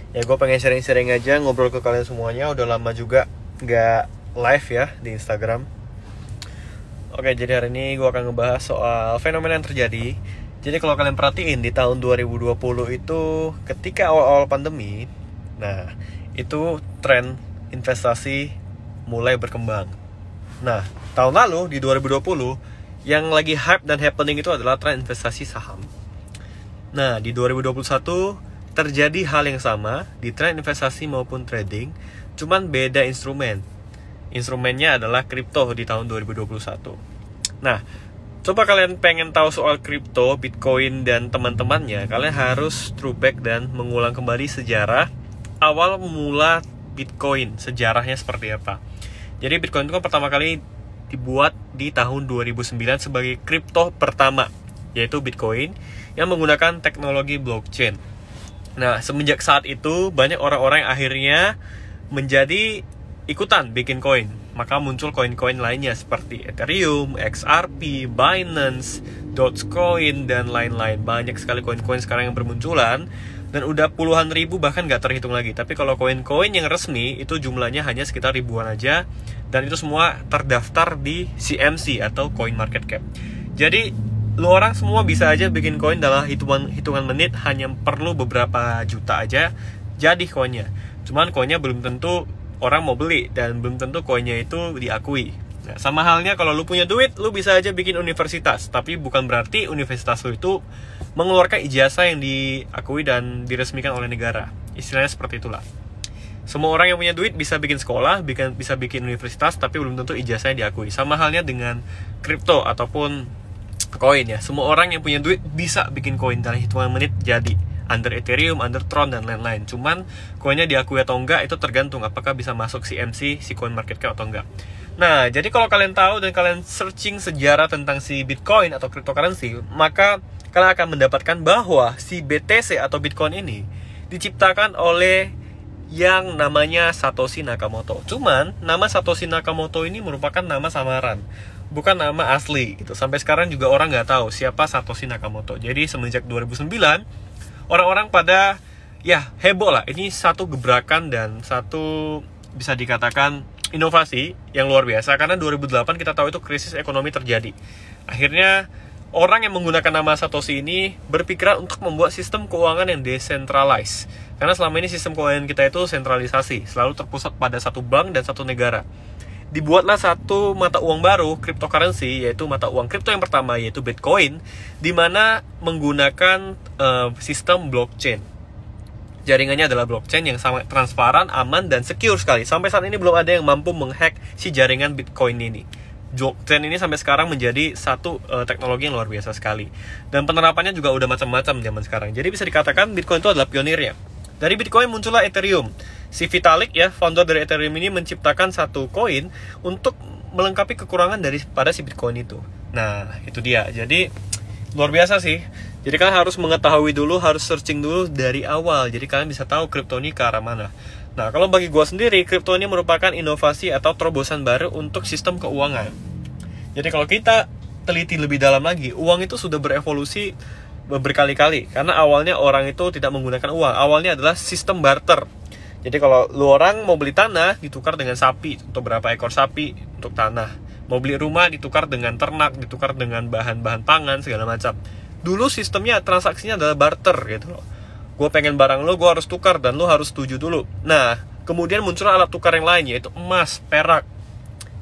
Ya gue pengen sharing-sharing aja, ngobrol ke kalian semuanya. Udah lama juga nggak live ya di Instagram. Oke, jadi hari ini gue akan ngebahas soal fenomena yang terjadi. Jadi kalau kalian perhatiin di tahun 2020 itu ketika awal-awal pandemi, nah itu tren investasi mulai berkembang. Nah, tahun lalu di 2020 yang lagi hype dan happening itu adalah tren investasi saham. Nah, di 2021 terjadi hal yang sama di tren investasi maupun trading, cuman beda instrumen. Instrumennya adalah kripto di tahun 2021. Nah, coba kalian pengen tahu soal kripto, Bitcoin dan teman-temannya, kalian harus throwback dan mengulang kembali sejarah awal mula Bitcoin, sejarahnya seperti apa. Jadi Bitcoin itu kan pertama kali dibuat di tahun 2009 sebagai kripto pertama, yaitu Bitcoin yang menggunakan teknologi blockchain. Nah, semenjak saat itu banyak orang-orang yang akhirnya menjadi ikutan bikin koin. Maka muncul koin-koin lainnya seperti Ethereum, XRP, Binance, Dogecoin, dan lain-lain. Banyak sekali koin-koin sekarang yang bermunculan dan udah puluhan ribu, bahkan nggak terhitung lagi. Tapi kalau koin-koin yang resmi itu jumlahnya hanya sekitar ribuan aja, dan itu semua terdaftar di CMC atau Coin Market Cap. Jadi lu orang semua bisa aja bikin koin dalam hitungan menit, hanya perlu beberapa juta aja jadi koinnya. Cuman koinnya belum tentu orang mau beli dan belum tentu koinnya itu diakui. Nah, sama halnya kalau lu punya duit, lu bisa aja bikin universitas, tapi bukan berarti universitas lu itu mengeluarkan ijazah yang diakui dan diresmikan oleh negara. Istilahnya seperti itulah. Semua orang yang punya duit bisa bikin sekolah, bisa bikin universitas, tapi belum tentu ijazahnya diakui. Sama halnya dengan kripto ataupun koin ya. Semua orang yang punya duit bisa bikin koin dalam hitungan menit jadi. Under Ethereum, under Tron, dan lain-lain. Cuman koinnya diakui atau enggak itu tergantung apakah bisa masuk CMC, si Coin Market Cap atau enggak. Nah, jadi kalau kalian tahu dan kalian searching sejarah tentang si Bitcoin atau cryptocurrency, maka kalian akan mendapatkan bahwa si BTC atau Bitcoin ini diciptakan oleh yang namanya Satoshi Nakamoto. Cuman nama Satoshi Nakamoto ini merupakan nama samaran, bukan nama asli gitu. Sampai sekarang juga orang nggak tahu siapa Satoshi Nakamoto. Jadi semenjak 2009 orang-orang pada ya heboh lah. Ini satu gebrakan dan satu bisa dikatakan inovasi yang luar biasa, karena 2008 kita tahu itu krisis ekonomi terjadi. Akhirnya orang yang menggunakan nama Satoshi ini berpikiran untuk membuat sistem keuangan yang decentralized. Karena selama ini sistem keuangan kita itu sentralisasi, selalu terpusat pada satu bank dan satu negara. Dibuatlah satu mata uang baru, cryptocurrency, yaitu mata uang kripto yang pertama, yaitu Bitcoin, di mana menggunakan sistem blockchain. Jaringannya adalah blockchain yang sangat transparan, aman, dan secure sekali. Sampai saat ini belum ada yang mampu menghack si jaringan Bitcoin ini. Blockchain ini sampai sekarang menjadi satu teknologi yang luar biasa sekali. Dan penerapannya juga udah macam-macam zaman sekarang. Jadi bisa dikatakan Bitcoin itu adalah pionirnya. Dari Bitcoin muncullah Ethereum. Si Vitalik ya, founder dari Ethereum ini menciptakan satu koin untuk melengkapi kekurangan daripada si Bitcoin itu. Nah, itu dia. Jadi luar biasa sih. Jadi kalian harus mengetahui dulu, harus searching dulu dari awal. Jadi kalian bisa tahu kripto ini ke arah mana. Nah, kalau bagi gue sendiri, kripto ini merupakan inovasi atau terobosan baru untuk sistem keuangan. Jadi kalau kita teliti lebih dalam lagi, uang itu sudah berevolusi berkali-kali. Karena awalnya orang itu tidak menggunakan uang. Awalnya adalah sistem barter. Jadi kalau lu orang mau beli tanah, ditukar dengan sapi, atau berapa ekor sapi untuk tanah. Mau beli rumah, ditukar dengan ternak, ditukar dengan bahan-bahan pangan, segala macam. Dulu sistemnya, transaksinya adalah barter gitu loh. Gue pengen barang lo, gue harus tukar, dan lo harus setuju dulu. Nah, kemudian muncul alat tukar yang lain, yaitu emas, perak.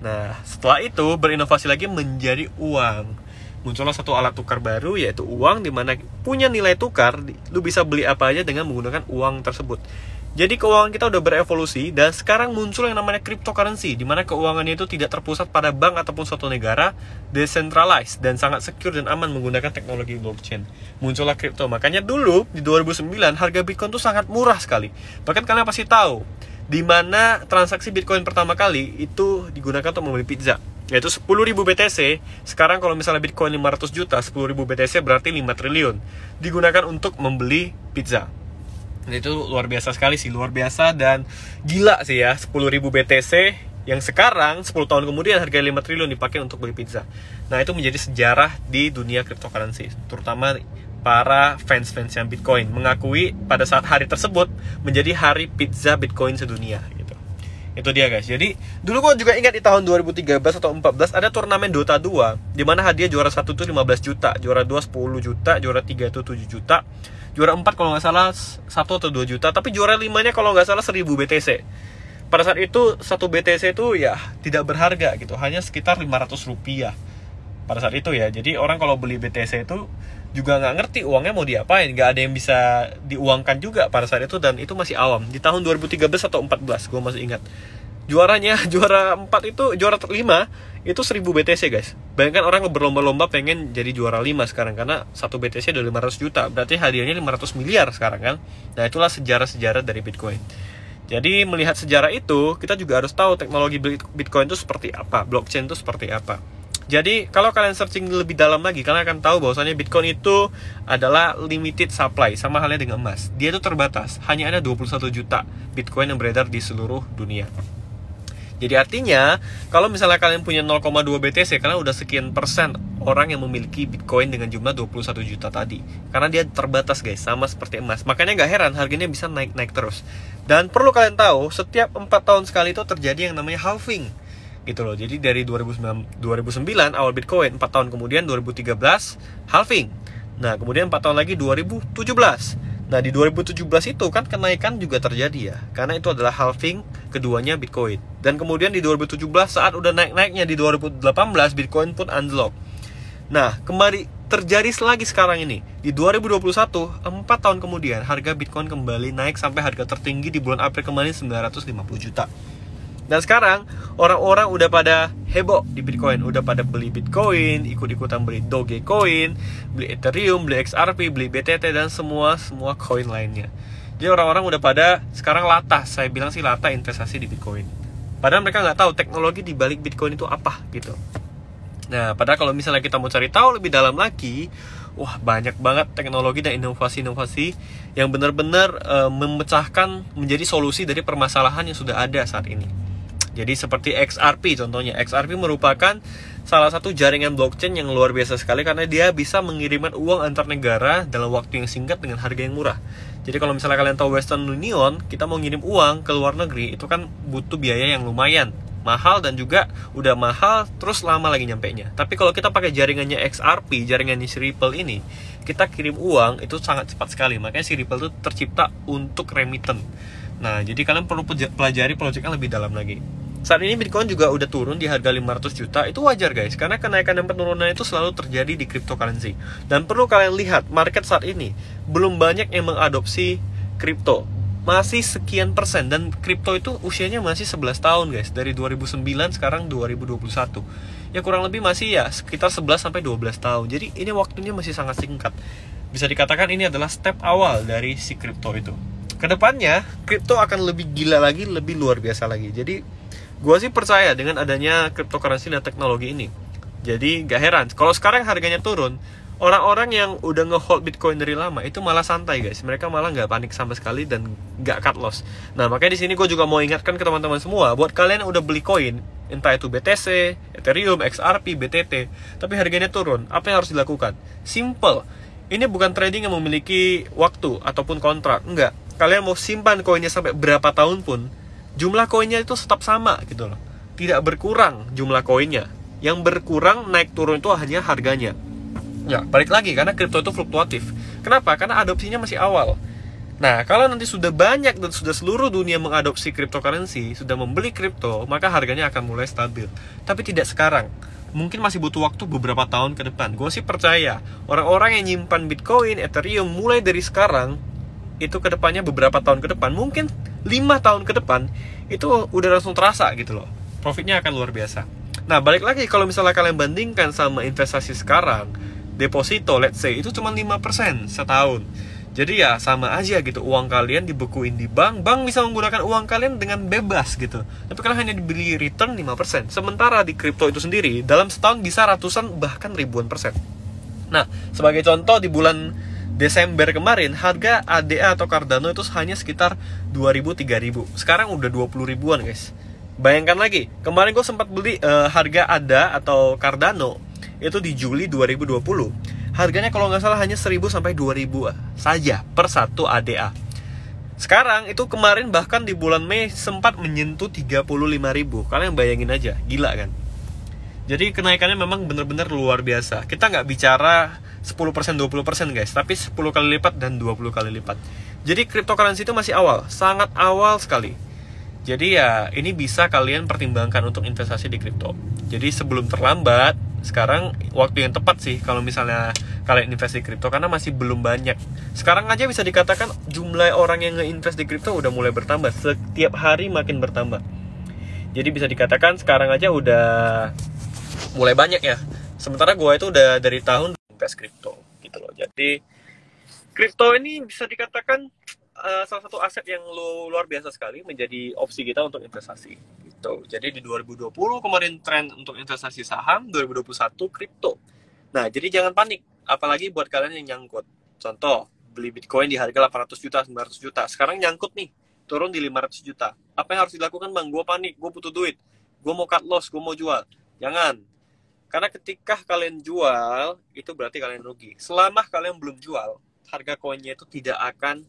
Nah, setelah itu berinovasi lagi menjadi uang. Muncullah satu alat tukar baru, yaitu uang, dimana punya nilai tukar, lu bisa beli apa aja dengan menggunakan uang tersebut. Jadi keuangan kita udah berevolusi, dan sekarang muncul yang namanya cryptocurrency, dimana keuangannya itu tidak terpusat pada bank ataupun suatu negara, decentralized dan sangat secure dan aman menggunakan teknologi blockchain. Muncullah kripto. Makanya dulu di 2009 harga Bitcoin itu sangat murah sekali. Bahkan kalian pasti tahu di mana transaksi Bitcoin pertama kali itu digunakan untuk membeli pizza, yaitu 10.000 BTC. Sekarang kalau misalnya Bitcoin 500 juta, 10.000 BTC berarti 5 triliun digunakan untuk membeli pizza. Itu luar biasa sekali sih, luar biasa dan gila sih ya. 10.000 BTC yang sekarang 10 tahun kemudian harga 5 triliun dipakai untuk beli pizza. Nah, itu menjadi sejarah di dunia cryptocurrency, terutama para fans-fansnya Bitcoin, mengakui pada saat hari tersebut menjadi hari pizza Bitcoin sedunia gitu. Itu dia guys. Jadi dulu gue juga ingat di tahun 2013 atau 14 ada turnamen Dota 2 di mana hadiah juara 1 tuh 15 juta, juara 2 10 juta, juara 3 itu 7 juta, juara 4 kalau nggak salah 1 atau 2 juta, tapi juara 5-nya kalau nggak salah 1000 BTC. Pada saat itu 1 BTC itu ya tidak berharga gitu, hanya sekitar 500 rupiah pada saat itu ya. Jadi orang kalau beli BTC itu juga nggak ngerti uangnya mau diapain, nggak ada yang bisa diuangkan juga pada saat itu, dan itu masih awam. Di tahun 2013 atau 14 gue masih ingat, juaranya juara 4 itu, juara 5 itu 1000 BTC guys. Bayangkan orang berlomba-lomba pengen jadi juara 5 sekarang, karena 1 BTC udah 500 juta, berarti hadiahnya 500 miliar sekarang kan. Nah itulah sejarah-sejarah dari Bitcoin. Jadi melihat sejarah itu, kita juga harus tahu teknologi Bitcoin itu seperti apa, blockchain itu seperti apa. Jadi kalau kalian searching lebih dalam lagi, kalian akan tahu bahwasanya Bitcoin itu adalah limited supply, sama halnya dengan emas. Dia itu terbatas, hanya ada 21 juta Bitcoin yang beredar di seluruh dunia. Jadi artinya, kalau misalnya kalian punya 0,2 BTC, kalian udah sekian persen orang yang memiliki Bitcoin dengan jumlah 21 juta tadi. Karena dia terbatas guys, sama seperti emas. Makanya gak heran harganya bisa naik-naik terus. Dan perlu kalian tahu, setiap 4 tahun sekali itu terjadi yang namanya halving gitu loh. Jadi dari 2009 awal Bitcoin, 4 tahun kemudian 2013 halving. Nah kemudian 4 tahun lagi 2017. Nah di 2017 itu kan kenaikan juga terjadi ya, karena itu adalah halving keduanya Bitcoin. Dan kemudian di 2017 saat udah naik-naiknya di 2018 Bitcoin pun unlock. Nah kembali terjadi lagi sekarang ini di 2021, 4 tahun kemudian harga Bitcoin kembali naik sampai harga tertinggi di bulan April kemarin 950 juta. Dan sekarang orang-orang udah pada heboh di Bitcoin, udah pada beli Bitcoin, ikut-ikutan beli Dogecoin, beli Ethereum, beli XRP, beli BTT, dan semua koin lainnya. Jadi orang-orang udah pada sekarang latah, saya bilang sih latah investasi di Bitcoin. Padahal mereka nggak tahu teknologi di balik Bitcoin itu apa gitu. Nah, padahal kalau misalnya kita mau cari tahu lebih dalam lagi, wah banyak banget teknologi dan inovasi-inovasi yang benar-benar memecahkan menjadi solusi dari permasalahan yang sudah ada saat ini. Jadi seperti XRP contohnya. XRP merupakan salah satu jaringan blockchain yang luar biasa sekali, karena dia bisa mengirimkan uang antar negara dalam waktu yang singkat dengan harga yang murah. Jadi kalau misalnya kalian tahu Western Union, kita mau ngirim uang ke luar negeri, itu kan butuh biaya yang lumayan mahal, dan juga udah mahal terus lama lagi nyampenya. Tapi kalau kita pakai jaringannya XRP, jaringannya si Ripple ini, kita kirim uang itu sangat cepat sekali. Makanya si Ripple itu tercipta untuk remittance. Nah, jadi kalian perlu pelajari proyeknya lebih dalam lagi. Saat ini Bitcoin juga udah turun di harga 500 juta. Itu wajar guys, karena kenaikan dan penurunan itu selalu terjadi di cryptocurrency. Dan perlu kalian lihat, market saat ini belum banyak yang mengadopsi kripto. Masih sekian persen, dan kripto itu usianya masih 11 tahun guys. Dari 2009 sekarang 2021. Ya kurang lebih masih ya sekitar 11-12 tahun. Jadi ini waktunya masih sangat singkat. Bisa dikatakan ini adalah step awal dari si kripto itu. Kedepannya kripto akan lebih gila lagi, lebih luar biasa lagi. Jadi gue sih percaya dengan adanya cryptocurrency dan teknologi ini. Jadi gak heran kalau sekarang harganya turun, orang-orang yang udah nge-hold Bitcoin dari lama itu malah santai guys. Mereka malah gak panik sama sekali dan gak cut loss. Nah makanya di sini gue juga mau ingatkan ke teman-teman semua, buat kalian yang udah beli koin, entah itu BTC, Ethereum, XRP, BTT, tapi harganya turun, apa yang harus dilakukan? Simple. Ini bukan trading yang memiliki waktu ataupun kontrak. Enggak. Kalian mau simpan koinnya sampai berapa tahun pun, jumlah koinnya itu tetap sama gitu loh. Tidak berkurang jumlah koinnya. Yang berkurang naik turun itu hanya harganya. Ya, balik lagi karena kripto itu fluktuatif. Kenapa? Karena adopsinya masih awal. Nah, kalau nanti sudah banyak dan sudah seluruh dunia mengadopsi cryptocurrency, sudah membeli kripto, maka harganya akan mulai stabil. Tapi tidak sekarang. Mungkin masih butuh waktu beberapa tahun ke depan. Gue sih percaya orang-orang yang nyimpan Bitcoin, Ethereum mulai dari sekarang, itu ke depannya beberapa tahun ke depan, mungkin 5 tahun ke depan, itu udah langsung terasa gitu loh. Profitnya akan luar biasa. Nah, balik lagi kalau misalnya kalian bandingkan sama investasi sekarang, deposito let's say itu cuma 5% setahun. Jadi ya sama aja gitu, uang kalian dibekuin di bank, bank bisa menggunakan uang kalian dengan bebas gitu. Tapi kalian hanya dibeli return 5%. Sementara di kripto itu sendiri dalam setahun bisa ratusan bahkan ribuan persen. Nah, sebagai contoh di bulan Desember kemarin harga ADA atau Cardano itu hanya sekitar 2.000-3.000. Sekarang udah 20 ribuan guys. Bayangkan lagi, kemarin gue sempat beli harga ADA atau Cardano itu di Juli 2020. Harganya kalau nggak salah hanya 1.000 sampai 2.000 saja per satu ADA. Sekarang itu kemarin bahkan di bulan Mei sempat menyentuh 35.000. Kalian bayangin aja, gila kan? Jadi kenaikannya memang benar-benar luar biasa. Kita nggak bicara 10%, 20% guys, tapi 10 kali lipat dan 20 kali lipat. Jadi cryptocurrency itu masih awal, sangat awal sekali. Jadi ya ini bisa kalian pertimbangkan untuk investasi di kripto. Jadi sebelum terlambat, sekarang waktu yang tepat sih kalau misalnya kalian invest di kripto, karena masih belum banyak. Sekarang aja bisa dikatakan jumlah orang yang nge-invest di kripto udah mulai bertambah, setiap hari makin bertambah. Jadi bisa dikatakan sekarang aja udah mulai banyak ya. Sementara gue itu udah dari tahun invest kripto gitu loh. Jadi kripto ini bisa dikatakan salah satu aset yang luar biasa sekali, menjadi opsi kita untuk investasi gitu. Jadi di 2020 kemarin tren untuk investasi saham, 2021 kripto. Nah, jadi jangan panik, apalagi buat kalian yang nyangkut. Contoh, beli Bitcoin di harga 800 juta, 900 juta. Sekarang nyangkut nih, turun di 500 juta. Apa yang harus dilakukan, Bang? Gue panik, gue butuh duit. Gue mau cut loss, gue mau jual. Jangan. Karena ketika kalian jual, itu berarti kalian rugi. Selama kalian belum jual, harga koinnya itu tidak akan,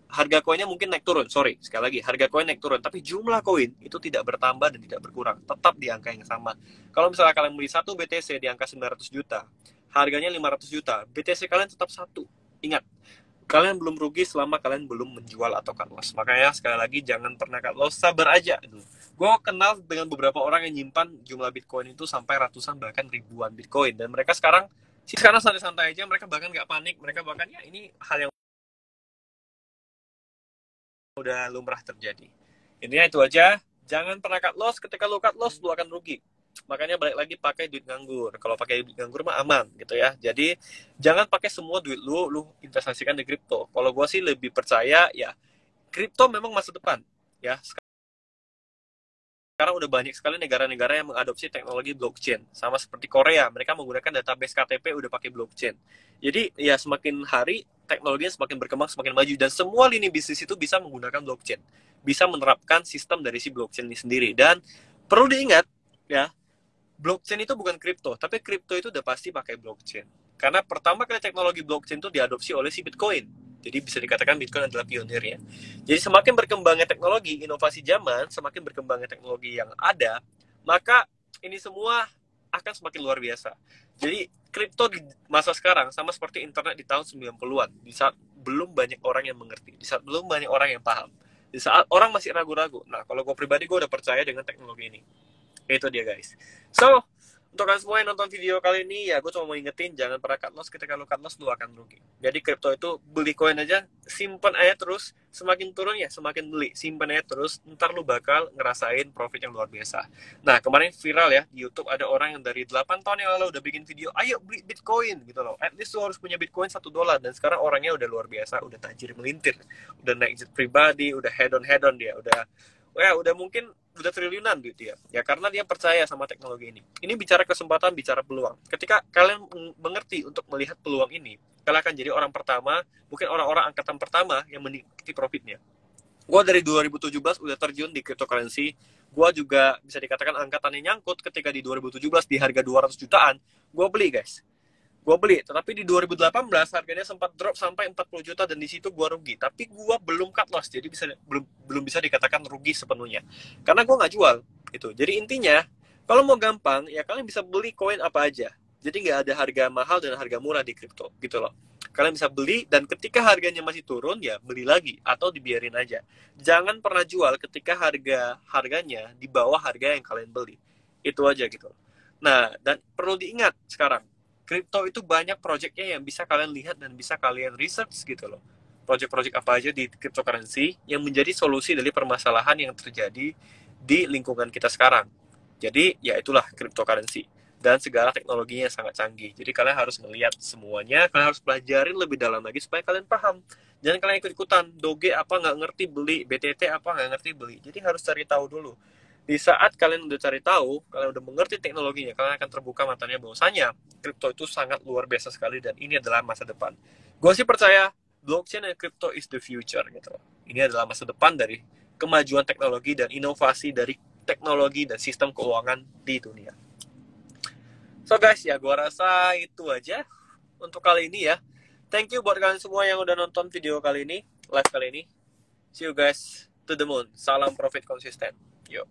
harga koinnya mungkin naik turun, sekali lagi, harga koin naik turun, tapi jumlah koin itu tidak bertambah dan tidak berkurang, tetap di angka yang sama. Kalau misalnya kalian beli satu BTC di angka 900 juta, harganya 500 juta, BTC kalian tetap satu. Ingat, kalian belum rugi selama kalian belum menjual atau cut loss. Makanya sekali lagi, jangan pernah cut loss, sabar aja. Gue kenal dengan beberapa orang yang nyimpan jumlah Bitcoin itu sampai ratusan bahkan ribuan Bitcoin, dan mereka sekarang santai-santai aja, mereka bahkan nggak panik, mereka bahkan ya ini hal yang udah lumrah terjadi. Intinya itu aja, jangan pernah cut loss. Ketika lu cut loss, lu akan rugi. Makanya balik lagi, pakai duit nganggur. Kalau pakai duit nganggur mah aman gitu ya. Jadi jangan pakai semua duit lu investasikan di kripto. Kalau gue sih lebih percaya ya kripto memang masa depan ya. Sekarang udah banyak sekali negara-negara yang mengadopsi teknologi blockchain. Sama seperti Korea, mereka menggunakan database KTP udah pakai blockchain. Jadi ya semakin hari teknologinya semakin berkembang, semakin maju, dan semua lini bisnis itu bisa menggunakan blockchain, bisa menerapkan sistem dari si blockchain ini sendiri. Dan perlu diingat ya, blockchain itu bukan kripto, tapi kripto itu udah pasti pakai blockchain. Karena pertama kali teknologi blockchain itu diadopsi oleh si Bitcoin. Jadi bisa dikatakan Bitcoin adalah pionirnya. Jadi semakin berkembangnya teknologi, inovasi zaman, semakin berkembangnya teknologi yang ada, maka ini semua akan semakin luar biasa. Jadi kripto di masa sekarang sama seperti internet di tahun 90-an, di saat belum banyak orang yang mengerti, di saat belum banyak orang yang paham, di saat orang masih ragu-ragu. Nah, kalau gue pribadi, gue udah percaya dengan teknologi ini. Itu dia guys. So, untuk kalian semua yang nonton video kali ini, ya gue cuma mau ingetin, jangan pernah cut loss. Ketika lu cut loss, lu akan rugi. Jadi kripto itu beli koin aja, simpan aja terus, semakin turun ya semakin beli, simpan aja terus, ntar lu bakal ngerasain profit yang luar biasa. Nah, kemarin viral ya di YouTube, ada orang yang dari 8 tahun yang lalu udah bikin video, ayo beli Bitcoin gitu loh. At least lu harus punya Bitcoin $1, dan sekarang orangnya udah luar biasa, udah tajir melintir, udah naik jet pribadi, udah head on dia, udah mungkin udah triliunan duit dia. Ya karena dia percaya sama teknologi ini. Ini bicara kesempatan, bicara peluang. Ketika kalian mengerti untuk melihat peluang ini, kalian akan jadi orang pertama, mungkin orang-orang angkatan pertama yang menikmati profitnya. Gue dari 2017 udah terjun di cryptocurrency. Gue juga bisa dikatakan angkatan yang nyangkut ketika di 2017 di harga 200 jutaan, gue beli guys. Gue beli, tetapi di 2018 harganya sempat drop sampai 40 juta, dan di situ gue rugi. Tapi gue belum cut loss, jadi belum bisa dikatakan rugi sepenuhnya. Karena gue nggak jual, gitu. Jadi intinya, kalau mau gampang, ya kalian bisa beli koin apa aja. Jadi nggak ada harga mahal dan harga murah di kripto, gitu loh. Kalian bisa beli, dan ketika harganya masih turun, ya beli lagi, atau dibiarin aja. Jangan pernah jual ketika harganya di bawah harga yang kalian beli. Itu aja gitu. Nah, dan perlu diingat sekarang, kripto itu banyak projectnya yang bisa kalian lihat dan bisa kalian research gitu loh. Project-project apa aja di cryptocurrency yang menjadi solusi dari permasalahan yang terjadi di lingkungan kita sekarang. Jadi ya itulah cryptocurrency, dan segala teknologinya sangat canggih. Jadi kalian harus melihat semuanya, kalian harus pelajarin lebih dalam lagi supaya kalian paham. Jangan kalian ikut-ikutan, Doge apa nggak ngerti beli, BTT apa nggak ngerti beli. Jadi harus cari tahu dulu. Di saat kalian udah cari tahu, kalian udah mengerti teknologinya, kalian akan terbuka matanya bahwasanya kripto itu sangat luar biasa sekali, dan ini adalah masa depan. Gue sih percaya blockchain dan kripto is the future gitu. Ini adalah masa depan dari kemajuan teknologi dan inovasi dari teknologi dan sistem keuangan di dunia. So guys, ya gue rasa itu aja untuk kali ini ya. Thank you buat kalian semua yang udah nonton video kali ini, live kali ini. See you guys to the moon. Salam profit konsisten. Yo.